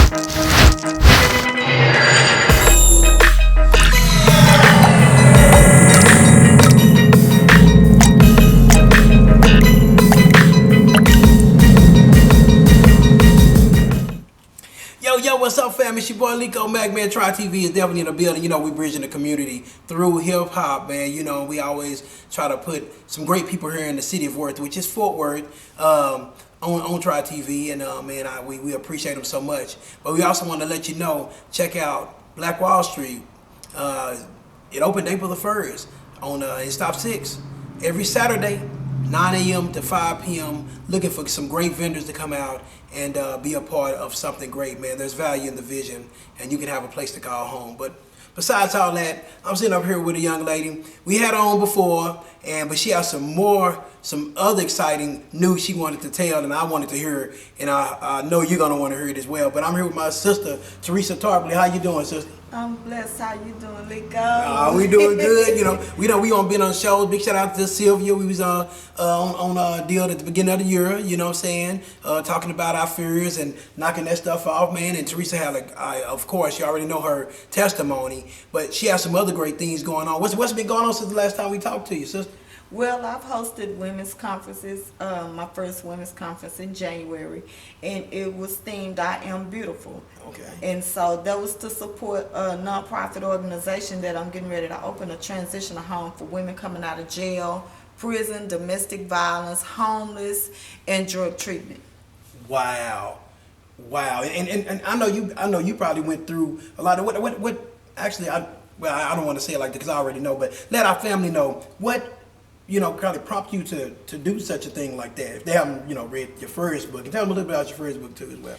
Yo, what's up, fam? It's your boy Lico Mac, man. Try TV is definitely in the building. You know, we bridging the community through hip hop, man. You know, we always try to put some great people here in the city of Worth, which is Fort Worth, on Try TV, and man, we appreciate them so much. But we also want to let you know, check out Black Wall Street. It opened April the 1st on in Stop 6 every Saturday, 9 a.m. to 5 p.m. Looking for some great vendors to come out and be a part of something great, man. There's value in the vision, and you can have a place to call home. But besides all that, I'm sitting up here with a young lady. We had her on before, but she has some other exciting news she wanted to tell, and I wanted to hear it, and I know you're gonna want to hear it as well. But I'm here with my sister, Teresa Tarpley. How you doing, sister? I'm blessed. How you doing, Lico? We doing good. You know, we on been on shows. Big shout out to Sylvia. We was on a deal at the beginning of the year. You know what I'm saying? Talking about our fears and knocking that stuff off, man. And Teresa had, of course, you already know her testimony, but she has some other great things going on. What's been going on since the last time we talked to you, sister? Well, I've hosted women's conferences, my first women's conference in January, and it was themed I Am Beautiful. Okay. And so that was to support a nonprofit organization that I'm getting ready to open, a transitional home for women coming out of jail, prison, domestic violence, homeless, and drug treatment. Wow. And I know you probably went through a lot of what actually I don't want to say it like that because I already know, but let our family know what kind of prompt you to do such a thing like that. If they haven't, read your first book, and tell them a little bit about your first book too as well.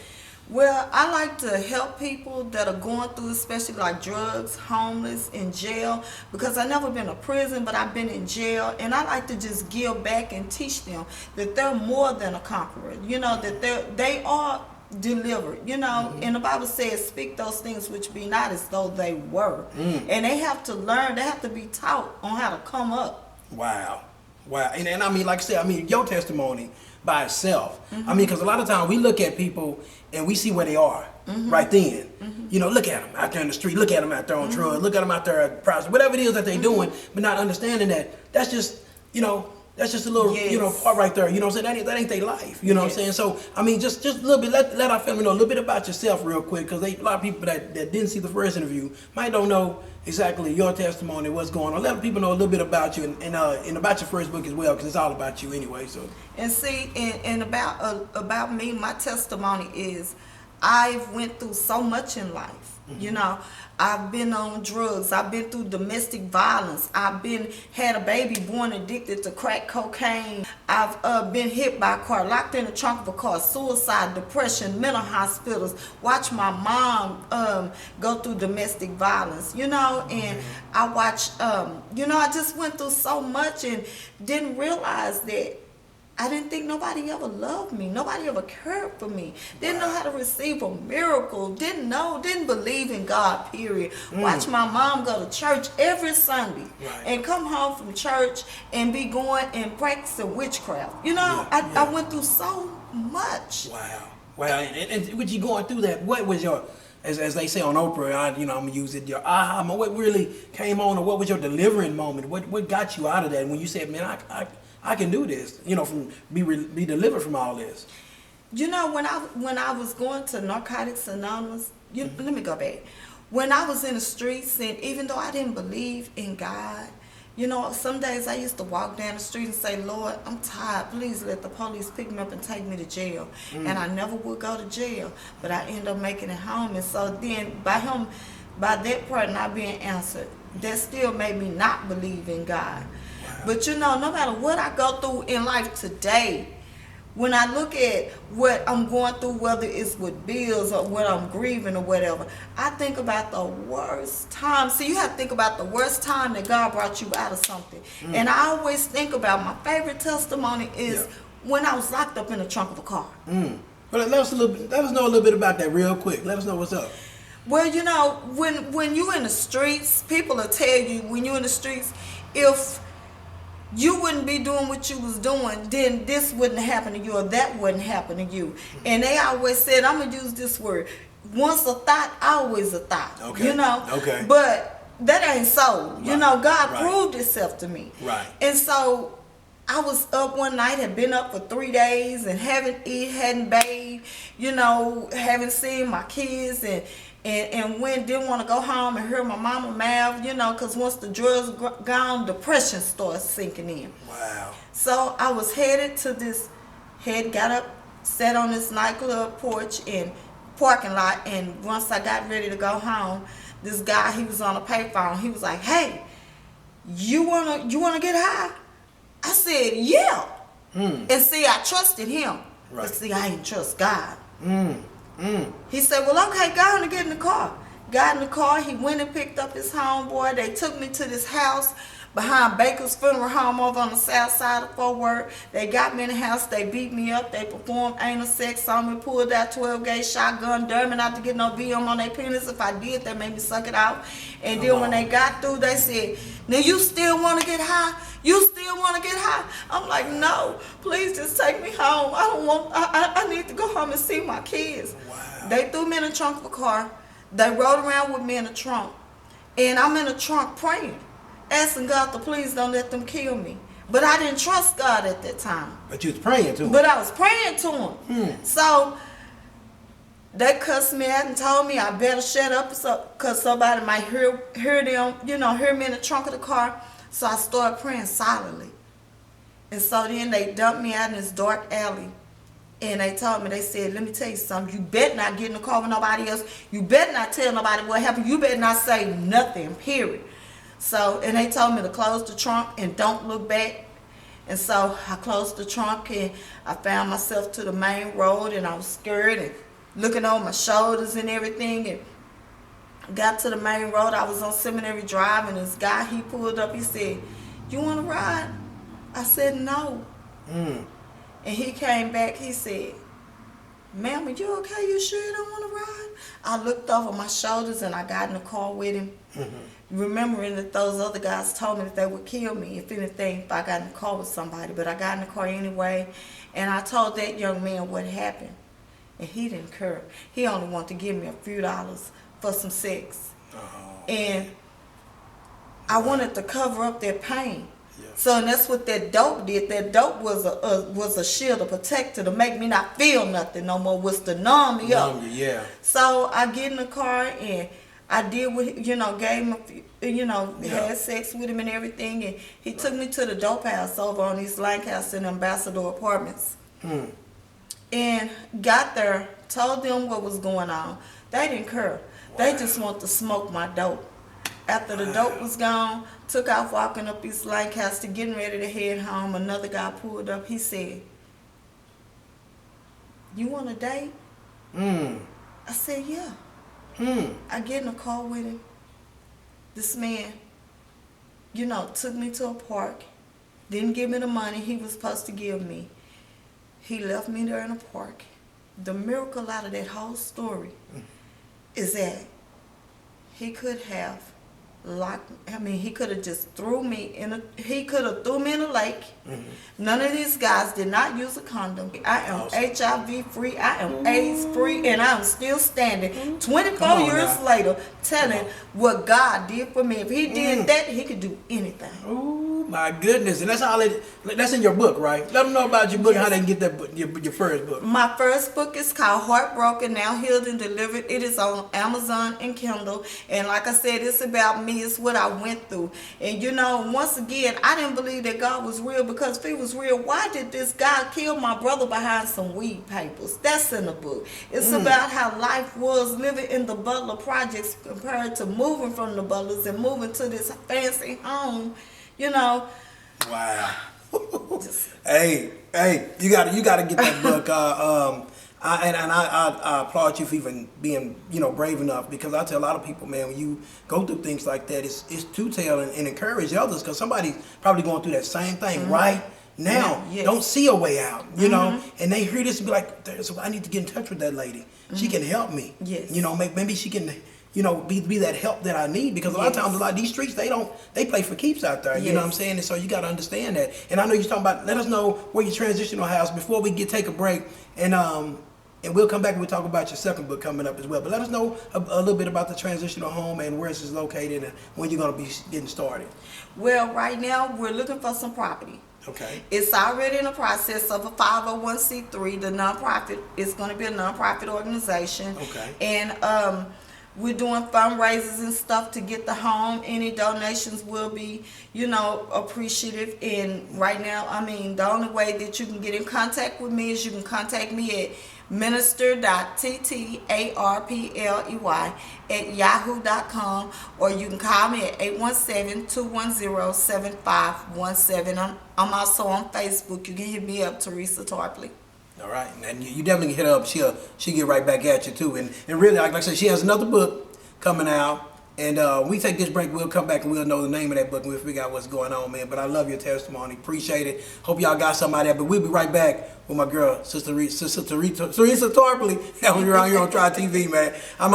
Well, I like to help people that are going through, especially like drugs, homeless, in jail, because I've never been to prison, but I've been in jail, and I like to just give back and teach them that they're more than a conqueror, that they are delivered, and the Bible says, speak those things which be not as though they were. And they have to learn, they have to be taught on how to come up. Wow. And I mean, like I said, your testimony by itself. I mean, because a lot of times we look at people and we see where they are right then. Look at them out there in the street, look at them out there on drugs, look at them out there at prostitution, whatever it is that they're doing, but not understanding that that's just, that's just a little, part right there. You know what I'm saying? That ain't their life. You know what I'm saying? So, I mean, just a little bit, let our family know a little bit about yourself real quick, because a lot of people that didn't see the first interview might don't know exactly your testimony, what's going on. Let people know a little bit about you and about your first book as well, because it's all about you anyway. So. And see, and about me, my testimony is I've went through so much in life. I've been on drugs. I've been through domestic violence. Had a baby born addicted to crack cocaine. I've been hit by a car, locked in the trunk of a car, suicide, depression, mental hospitals. Watched my mom go through domestic violence, and I watched, I just went through so much and didn't realize that I didn't think nobody ever loved me. Nobody ever cared for me. Didn't know how to receive a miracle. Didn't believe in God, period. Watch my mom go to church every Sunday and come home from church and be going and practicing witchcraft. I went through so much. Wow. And with you going through that, what was your, as they say on Oprah, I'm going to use it, your aha moment, what really came on, or what was your delivering moment? What got you out of that when you said, man, I can do this, from be delivered from all this. When I was going to Narcotics Anonymous, let me go back. When I was in the streets, and even though I didn't believe in God, some days I used to walk down the street and say, Lord, I'm tired. Please let the police pick me up and take me to jail. And I never would go to jail, but I ended up making it home. And so then by that prayer not being answered, that still made me not believe in God. But no matter what I go through in life today, when I look at what I'm going through, whether it's with bills or what I'm grieving or whatever, I think about the worst time. See, you have to think about the worst time that God brought you out of something. And I always think about, my favorite testimony is when I was locked up in the trunk of a car. Well, let us know a little bit about that real quick. Let us know what's up. Well, when you in the streets, people will tell you, when you're in the streets, if you wouldn't be doing what you was doing, then this wouldn't happen to you, or that wouldn't happen to you. And they always said, I'm going to use this word, once a thought, always a thought. Okay. You know? Okay. But that ain't so. Right. You know, God Right. proved itself to me. Right. And so I was up one night, had been up for 3 days and haven't eaten, hadn't bathed, you know, haven't seen my kids and when didn't want to go home and hear my mama mouth, you know, because once the drugs gone, depression starts sinking in. Wow. So I was headed to got up, sat on this nightclub porch in parking lot, and once I got ready to go home, this guy, he was on a payphone. He was like, "Hey, you wanna get high?" I said, "Yeah." And see, I trusted him. Right. But see, I didn't trust God. He said, "Well, okay, go on and get in the car." Got in the car. He went and picked up his homeboy. They took me to this house behind Baker's Funeral Home over on the south side of Fort Worth. They got me in the house. They beat me up. They performed anal sex on me, pulled that 12-gauge shotgun, dared me not to get no VM on their penis. If I did, they made me suck it out. And then when they got through, they said, "Now you still want to get high? You still want to get high?" I'm like, "No, please just take me home. I need to go home and see my kids." Wow. They threw me in the trunk of a car. They rode around with me in the trunk. And I'm in the trunk praying, asking God to please don't let them kill me. But I didn't trust God at that time. But you was praying to him. But I was praying to him. So they cussed me out and told me I better shut up because somebody might hear them, you know, hear me in the trunk of the car. So I started praying silently. And so then they dumped me out in this dark alley. And they told me, they said, "Let me tell you something. You better not get in the car with nobody else. You better not tell nobody what happened. You better not say nothing, period." So, and they told me to close the trunk and don't look back. And so I closed the trunk and I found myself to the main road, and I was scared and looking over my shoulders and everything, and got to the main road. I was on Seminary Drive, and this guy, he pulled up. He said, "You want to ride?" I said, "No." And he came back. He said, "Ma'am, are you okay? You sure you don't want to ride?" I looked over my shoulders and I got in the car with him, remembering that those other guys told me that they would kill me, if anything, if I got in the car with somebody. But I got in the car anyway, and I told that young man what happened. And he didn't care. He only wanted to give me a few dollars for some sex. And I wanted to cover up their pain. So, and that's what that dope did. That dope was a shield, a protector to make me not feel nothing no more, was to numb me up. Yeah. So I get in the car and I did what, you know, gave him, had sex with him and everything. And he took me to the dope house over on East Lancaster in Ambassador Apartments. And got there, told them what was going on. They didn't care. They just want to smoke my dope. After the dope was gone, took off walking up East Lancaster, getting ready to head home. Another guy pulled up. He said, "You want a date?" I said, "Yeah." I get in the car with him. This man, took me to a park. Didn't give me the money he was supposed to give me. He left me there in the park. The miracle out of that whole story is that he could have he could have just threw me in a lake. None of these guys did not use a condom. I am HIV free, I am AIDS free, and I'm still standing 24 years later telling what God did for me. If he did that, he could do anything. Oh my goodness. And that's in your book, right? Let them know about your book and how they can get that book, your first book. My first book is called Heartbroken, Now Healed and Delivered. It is on Amazon and Kindle. And like I said, it's about me. It's what I went through. And once again, I didn't believe that God was real, because if he was real, why did this guy kill my brother behind some weed papers? That's in the book. It's about how life was living in the Butler projects compared to moving from the Butlers and moving to this fancy home, Wow. Hey, you gotta get that book. I applaud you for even being, brave enough, because I tell a lot of people, man, when you go through things like that, it's to tell and encourage others, because somebody's probably going through that same thing right now. Yes. Don't see a way out, and they hear this and be like, I need to get in touch with that lady. She can help me. Yes. Maybe she can, be that help that I need, because a lot of times, a lot of these streets, they play for keeps out there. You know what I'm saying? And so you got to understand that. And I know you're talking about, let us know where your transitional house before we take a break. And And we'll come back and we'll talk about your second book coming up as well. But let us know a little bit about the transitional home and where it's located and when you're going to be getting started. Well, right now we're looking for some property. Okay. It's already in the process of a 501c3. The nonprofit is going to be a nonprofit organization. Okay. And we're doing fundraisers and stuff to get the home. Any donations will be, appreciative. And right now, the only way that you can get in contact with me is you can contact me at minister.ttarpley@yahoo.com, or you can call me at 817-210-7517. I'm also on Facebook. You can hit me up, Teresa Tarpley. All right, and you definitely hit her up. She'll get right back at you too. And really, like I said, she has another book coming out. And when we take this break, we'll come back and we'll know the name of that book and we'll figure out what's going on, man. But I love your testimony. Appreciate it. Hope y'all got something out of that. But we'll be right back with my girl, Sister Teresa Tarpley. We're out here on Try TV, man. I'm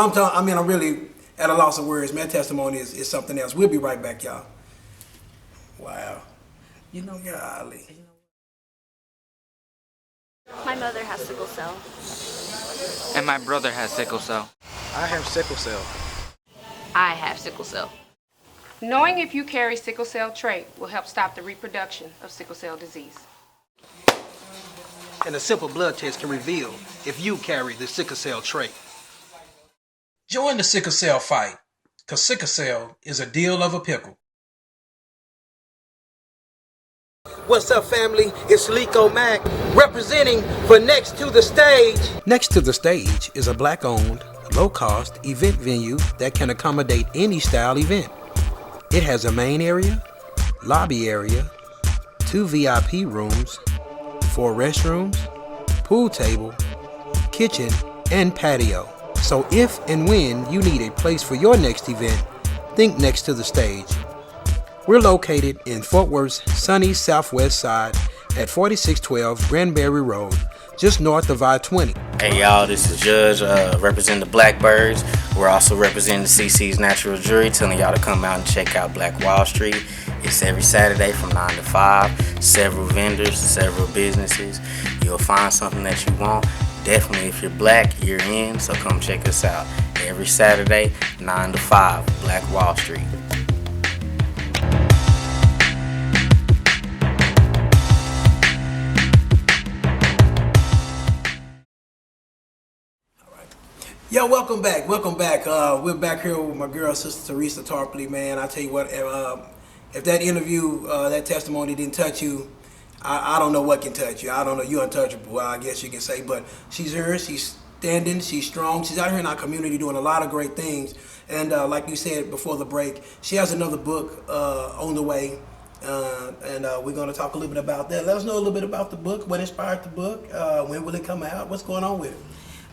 really at a loss of words, man. Testimony is something else. We'll be right back, y'all. Wow. Golly. My mother has sickle cell. And my brother has sickle cell. I have sickle cell. I have sickle cell. Knowing if you carry sickle cell trait will help stop the reproduction of sickle cell disease. And a simple blood test can reveal if you carry the sickle cell trait. Join the sickle cell fight, because sickle cell is a deal of a pickle. What's up, family? It's Lico Mac representing for Next to the Stage. Next to the Stage is a black-owned, low-cost event venue that can accommodate any style event. It has a main area, lobby area, 2 VIP rooms, 4 restrooms, pool table, kitchen, and patio. So if and when you need a place for your next event, think Next to the Stage. We're located in Fort Worth's sunny southwest side at 4612 Granberry Road, just north of I-20. Hey y'all, this is Judge, representing the Blackbirds. We're also representing the CC's Natural Jury, telling y'all to come out and check out Black Wall Street. It's every Saturday from 9 to 5. Several vendors, several businesses. You'll find something that you want. Definitely, if you're black, you're in, so come check us out. Every Saturday, 9 to 5, Black Wall Street. Yo, welcome back. We're back here with my girl, Sister Teresa Tarpley, man. I tell you what, if that interview, that testimony didn't touch you, I don't know what can touch you. I don't know. You're untouchable, I guess you can say. But she's here. She's standing. She's strong. She's out here in our community doing a lot of great things. And like you said before the break, she has another book on the way. And we're going to talk a little bit about that. Let us know a little bit about the book, what inspired the book, when will it come out, what's going on with it?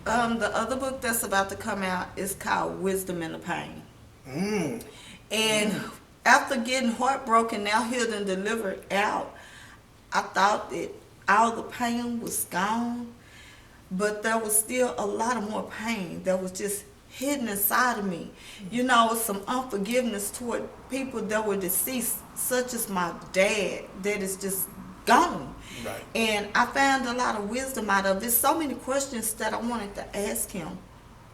The other book that's about to come out is called Wisdom in the Pain. And after getting heartbroken, now healed and delivered out, I thought that all the pain was gone, but there was still a lot of more pain that was just hidden inside of me. Some unforgiveness toward people that were deceased, such as my dad, that is just gone. Right. And I found a lot of wisdom out of it. So many questions that I wanted to ask him,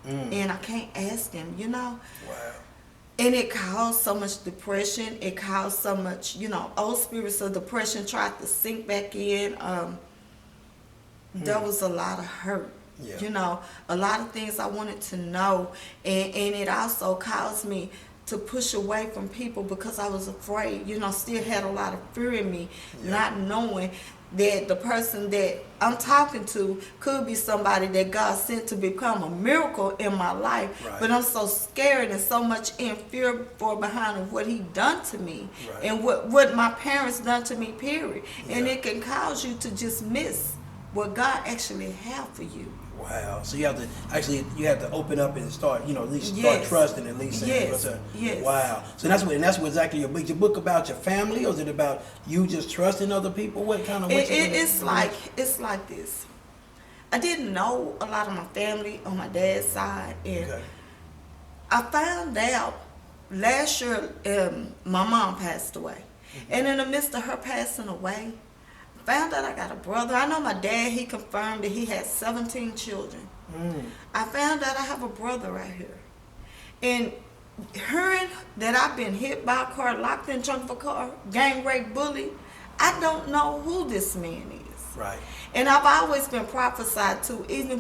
and I can't ask him, Wow. And it caused so much depression. It caused so much, old spirits of depression tried to sink back in. There was a lot of hurt. Yeah. A lot of things I wanted to know, and it also caused me to push away from people because I was afraid, still had a lot of fear in me, not knowing that the person that I'm talking to could be somebody that God sent to become a miracle in my life. Right. But I'm so scared and so much in fear for behind of what he done to me, right, and what my parents done to me, period. Yeah. And it can cause you to just miss what God actually have for you. Wow. So you have to open up and start, at least start trusting, at least. Yes. Yes. Wow. So that's what exactly your book. Your book about your family, or is it about you just trusting other people? What kind of? It's like this. I didn't know a lot of my family on my dad's side, and I found out last year my mom passed away, and in the midst of her passing away, I found out I got a brother. I know my dad, he confirmed that he had 17 children. I found out I have a brother right here. And hearing that I've been hit by a car, locked in the trunk of a car, gang rape, bullied, I don't know who this man is. Right. And I've always been prophesied to, even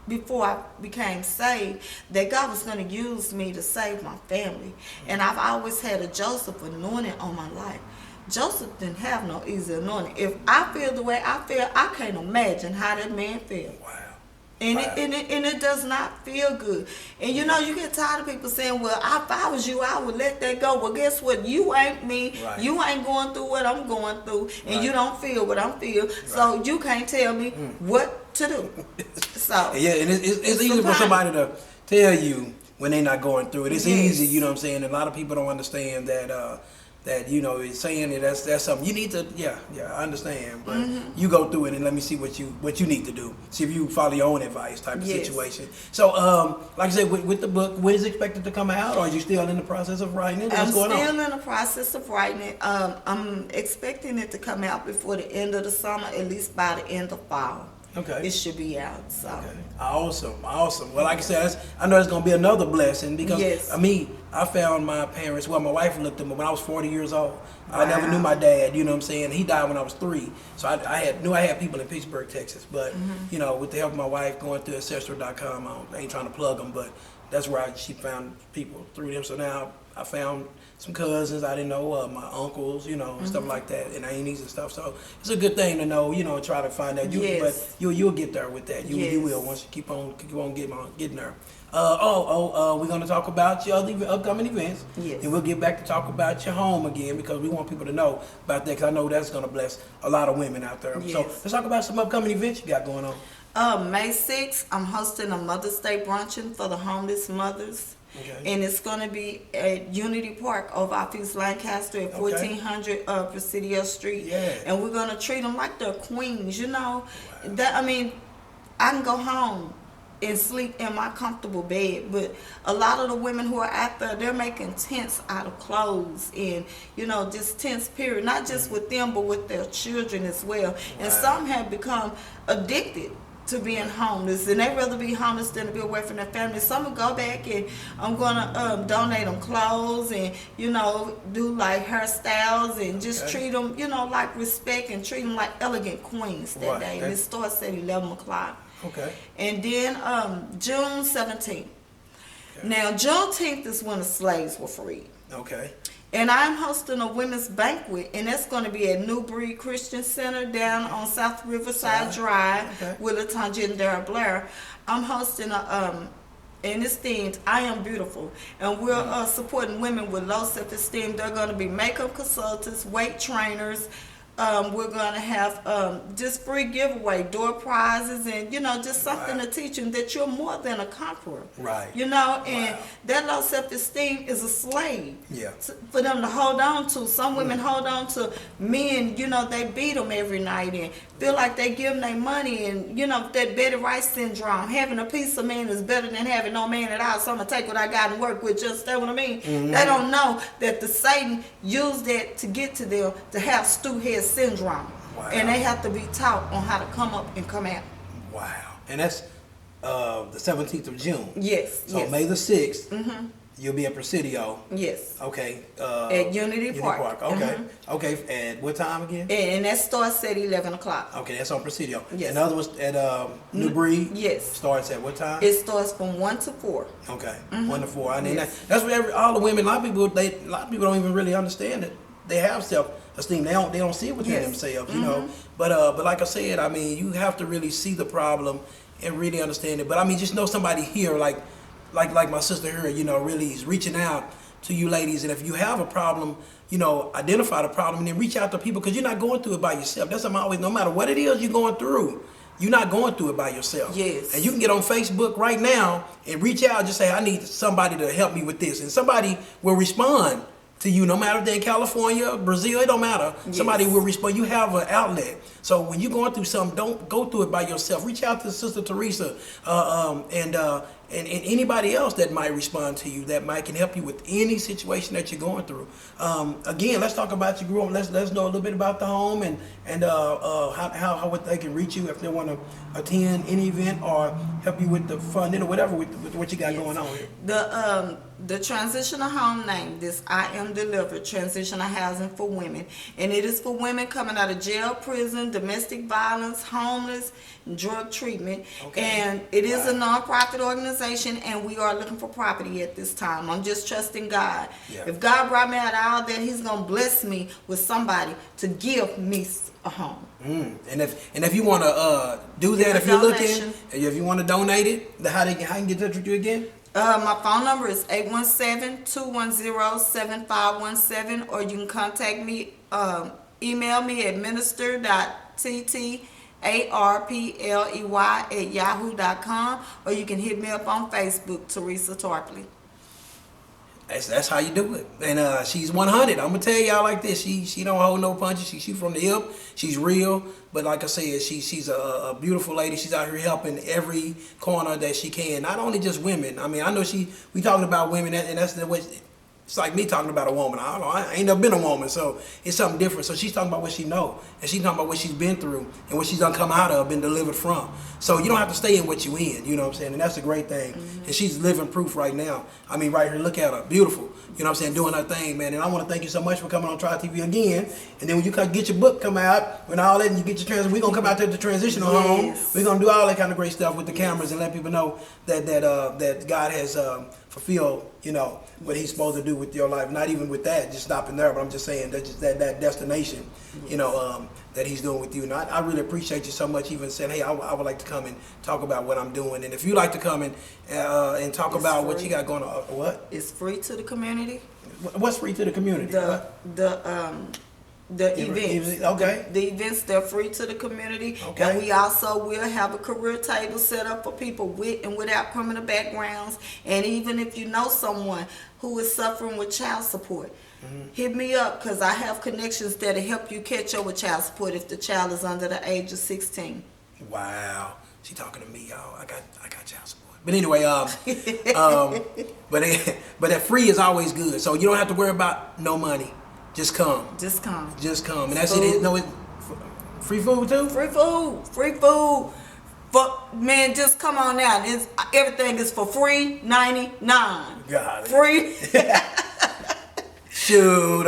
before I became saved, that God was going to use me to save my family. And I've always had a Joseph anointing on my life. Joseph didn't have no easy anointing. If I feel the way I feel, I can't imagine how that man feels. Wow. And, Wow. it does not feel good. And you know, you get tired of people saying, well, if I was you, I would let that go. Well, guess what? You ain't me. Right. You ain't going through what I'm going through. And Right. you don't feel what I'm feeling. Right. So you can't tell me what to do. So Yeah, and it's easy for somebody to tell you when they're not going through it. It's easy, you know what I'm saying? And a lot of people don't understand that you know, it's saying that that's something you need to. Yeah, I understand, but you go through it and let me see what you need to do. See if you follow your own advice type of situation. So, like I said, with the book, when is it expected to come out, or are you still in the process of writing it? What's going on? I'm still in the process of writing it. I'm expecting it to come out before the end of the summer, at least by the end of fall. Okay. It should be out. So. Okay. Awesome. Well, like I said, I know it's going to be another blessing because, Yes. I found my parents, well, my wife looked at me when I was 40 years old. I Wow. never knew my dad, you know what I'm saying? He died when I was 3. So I knew I had people in Pittsburgh, Texas. But, you know, with the help of my wife going through Ancestral.com, I ain't trying to plug them, but that's where she found people through them. So now I found some cousins I didn't know, my uncles, you know, and stuff like that, and aunties and stuff. So it's a good thing to know, you know, and try to find out. Yes. But you'll get there with that. You Yes. will once you keep on getting there. We're going to talk about your other upcoming events. Yes. And we'll get back to talk about your home again because we want people to know about that because I know that's going to bless a lot of women out there. Yes. So let's talk about some upcoming events you got going on. May 6th, I'm hosting a Mother's Day bruncheon for the homeless mothers. Okay. And it's going to be at Unity Park over off East Lancaster at 1400 Presidio Street. Yeah. And we're going to treat them like they're queens, you know. I can go home and sleep in my comfortable bed, but a lot of the women who are out there, they're making tents out of clothes and, you know, just tents, period. Not just with them, but with their children as well. And some have become addicted to being homeless, and they'd rather be homeless than to be away from their family. Some will go back and I'm gonna donate them clothes and, you know, do like hairstyles and just treat them, you know, like respect and treat them like elegant queens that day. And it starts at 11 o'clock. Okay. And then June 17th. Now Juneteenth is when the slaves were freed. Okay. And I'm hosting a women's banquet, and that's going to be at New Breed Christian Center down on South Riverside Drive with Latanja and Dara Blair. I'm hosting and it's themed I Am Beautiful, and we're supporting women with low self-esteem. They're going to be makeup consultants, weight trainers. We're going to have just free giveaway, door prizes, and, you know, just something to teach them that you're more than a conqueror. Right. You know, and that low self-esteem is a slave. Yeah. For them to hold on to. Some women hold on to men, you know, they beat them every night and feel like they give them their money, and, you know, that Betty Rice syndrome. Having a piece of man is better than having no man at all, so I'm going to take what I got and work with. Just that what I mean? They don't know that the Satan used that to get to them, to have stew head syndrome. Wow. And they have to be taught on how to come up and come out. Wow. And that's the 17th of June. Yes. So yes. May the 6th, you'll be at Presidio. Yes. Okay. At Unity Park. Okay. Okay. At what time again? And that starts at 11 o'clock. Okay, that's on Presidio. Yes. And the other was at New Breed? Yes. Starts at what time? It starts from 1 to 4. Okay. 1 to 4. I mean, Yes. that's what all the women, a lot of people don't even really understand it. They have self-esteem. They don't see it within Yes. themselves, you know. But like I said, I mean, you have to really see the problem and really understand it. But I mean, just know somebody here, like my sister here, you know, really is reaching out to you ladies. And if you have a problem, you know, identify the problem and then reach out to people, because you're not going through it by yourself. That's something I always, no matter what it is you're going through, you're not going through it by yourself. Yes. And you can get on Facebook right now and reach out, just say, I need somebody to help me with this. And somebody will respond to you, no matter if they're in California, Brazil, it don't matter. Yes. Somebody will respond. You have an outlet. So when you're going through something, don't go through it by yourself. Reach out to Sister Teresa and anybody else that might respond to you, that might can help you with any situation that you're going through. Again, let's talk about you grew up. Let's know a little bit about the home and how what they can reach you if they want to attend any event or help you with the funding or whatever with what you got going on here. The transitional home name, this I Am Delivered, transitional housing for women. And it is for women coming out of jail, prison, domestic violence, homeless, drug treatment. Okay. And it is a nonprofit organization, and we are looking for property at this time. I'm just trusting God. Yeah. If God brought me out of all that, He's going to bless me with somebody to give me a home. And if you want to do that, Give a if you're donation. looking, if you want to donate it, how can get in touch with you again? My phone number is 817-210-7517, or you can contact me, email me at minister.ttarpley@yahoo.com, or you can hit me up on Facebook, Teresa Tarpley. That's how you do it. And she's 100. I'm gonna tell y'all like this. She don't hold no punches. She shoot from the hip. She's real. But like I said, she's a beautiful lady. She's out here helping every corner that she can. Not only just women. I mean, I know we talking about women, and that's the way. It's like me talking about a woman. I don't know. I ain't never been a woman, so it's something different. So she's talking about what she know, and she's talking about what she's been through and what she's done come out of, been delivered from. So you don't have to stay in what you in. You know what I'm saying? And that's a great thing. Mm-hmm. And she's living proof right now. I mean, right here, look at her, beautiful. You know what I'm saying? Doing her thing, man. And I want to thank you so much for coming on Try TV again. And then when you get your book come out, when all that, and you get your transition, we're gonna come out there to the transitional home. We're gonna do all that kind of great stuff with the cameras and let people know that God has fulfilled, you know, what He's supposed to do with your life. Not even with that, just stopping there, but I'm just saying that that destination, you know, that He's doing with you. And I really appreciate you so much, even saying, hey, I would like to come and talk about what I'm doing. And if you like to come and talk about what you got going on, what? It's free to the community. What's free to the community? The events. Okay. The events, they're free to the community. Okay. And we also will have a career table set up for people with and without criminal backgrounds. And even if you know someone who is suffering with child support, hit me up, because I have connections that'll help you catch up with child support if the child is under the age of 16. Wow. She talking to me, y'all. I got child support. But anyway, but that free is always good. So you don't have to worry about no money. Just come. Just come. Just come. And that's it. No, free food too? Free food. Free food. But man, just come on out. Everything is for free, $99. Got it. Free. Shoot,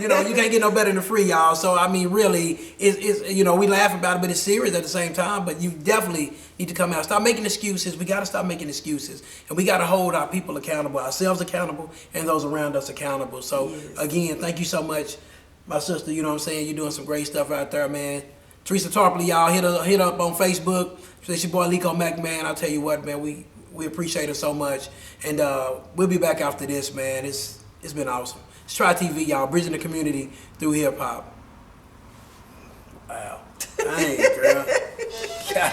you know, you can't get no better than free, y'all. So I mean, really, it's you know, we laugh about it, but it's serious at the same time. But you definitely need to come out. Stop making excuses. We got to stop making excuses, and we got to hold our people accountable, ourselves accountable, and those around us accountable. So again, thank you so much, my sister. You know what I'm saying? You're doing some great stuff out there, man. Teresa Tarpley, y'all, hit her up on Facebook. It's your boy Lico Mac, man. I'll tell you what, man, we appreciate her so much, and we'll be back after this, man. It's been awesome. It's Try TV, y'all, bridging the community through hip hop. Wow. Dang, girl. God.